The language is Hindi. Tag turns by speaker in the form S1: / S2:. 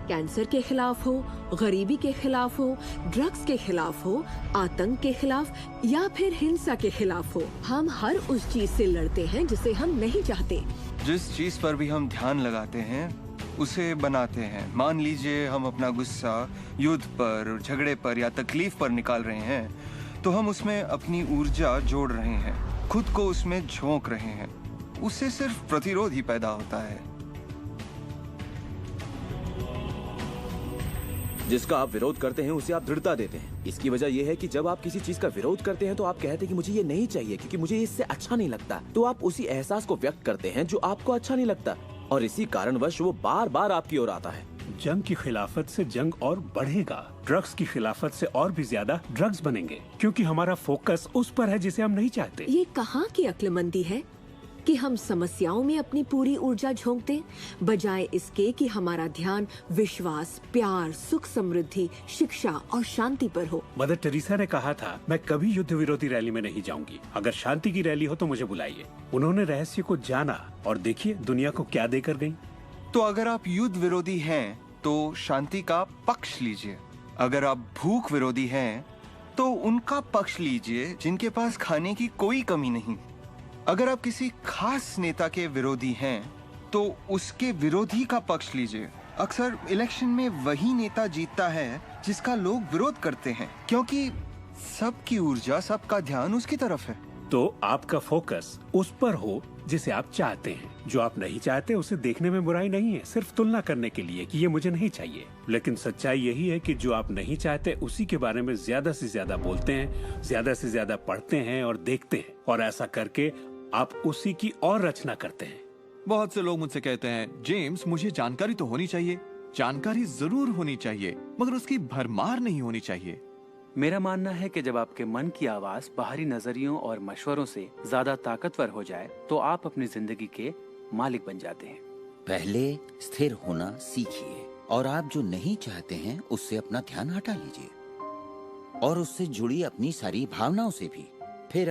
S1: कैंसर के खिलाफ हो, गरीबी के खिलाफ हो, ड्रग्स के खिलाफ हो, आतंक के खिलाफ या फिर हिंसा के खिलाफ हो, हम हर उस चीज से लड़ते हैं जिसे हम नहीं चाहते।
S2: जिस चीज पर भी हम ध्यान लगाते हैं उसे बनाते हैं। मान लीजिए हम अपना गुस्सा युद्ध पर, झगड़े पर या तकलीफ पर निकाल रहे हैं, तो हम उसमें अपनी ऊर्जा जोड़ रहे हैं, खुद को उसमें झोंक रहे हैं। उससे सिर्फ प्रतिरोध ही पैदा होता है।
S3: जिसका आप विरोध करते हैं उसे आप दृढ़ता देते हैं। इसकी वजह यह है कि जब आप किसी चीज का विरोध करते हैं तो आप कहते हैं कि मुझे ये नहीं चाहिए क्योंकि मुझे इससे अच्छा नहीं लगता, तो आप उसी एहसास को व्यक्त करते हैं जो आपको अच्छा नहीं लगता, और इसी कारणवश वो बार बार आपकी ओर आता है।
S4: जंग की खिलाफत से जंग और बढ़ेगा, ड्रग्स की खिलाफत से और भी ज्यादा ड्रग्स बनेंगे, क्योंकि हमारा फोकस उस पर है जिसे हम नहीं चाहते।
S1: ये कहाँ की अक्लमंदी है कि हम समस्याओं में अपनी पूरी ऊर्जा झोंक दें, बजाय इसके कि हमारा ध्यान विश्वास, प्यार, सुख, समृद्धि, शिक्षा और शांति पर हो।
S4: मदर टेरेसा ने कहा था, मैं कभी युद्ध विरोधी रैली में नहीं जाऊंगी, अगर शांति की रैली हो तो मुझे बुलाइए। उन्होंने रहस्य को जाना और देखिए दुनिया को क्या देकर गयी।
S2: तो अगर आप युद्ध विरोधी हैं तो शांति का पक्ष लीजिए। अगर आप भूख विरोधी हैं तो उनका पक्ष लीजिए जिनके पास खाने की कोई कमी नहीं। अगर आप किसी खास नेता के विरोधी हैं तो उसके विरोधी का पक्ष लीजिए। अक्सर इलेक्शन में वही नेता जीतता है जिसका लोग विरोध करते हैं, क्योंकि सबकी ऊर्जा, सबका ध्यान उसकी तरफ है।
S4: तो आपका फोकस उस पर हो जिसे आप चाहते हैं। जो आप नहीं चाहते उसे देखने में बुराई नहीं है, सिर्फ तुलना करने के लिए कि ये मुझे नहीं चाहिए। लेकिन सच्चाई यही है कि जो आप नहीं चाहते उसी के बारे में ज्यादा से ज्यादा बोलते हैं, ज्यादा से ज्यादा पढ़ते हैं और देखते हैं, और ऐसा करके आप उसी की और रचना करते हैं।
S5: बहुत से लोग मुझसे कहते हैं, जेम्स मुझे जानकारी तो होनी चाहिए, जानकारी जरूर होनी चाहिए, मगर उसकी भरमार नहीं होनी चाहिए।
S6: मेरा मानना है कि जब आपके मन की आवाज बाहरी नजरियों और मशवरों से ज्यादा ताकतवर हो जाए तो आप अपनी जिंदगी के मालिक बन जाते हैं।
S7: पहले स्थिर होना सीखिए, और आप जो नहीं चाहते हैं उससे अपना ध्यान हटा लीजिए, और उससे जुड़ी अपनी सारी भावनाओं से भी। फिर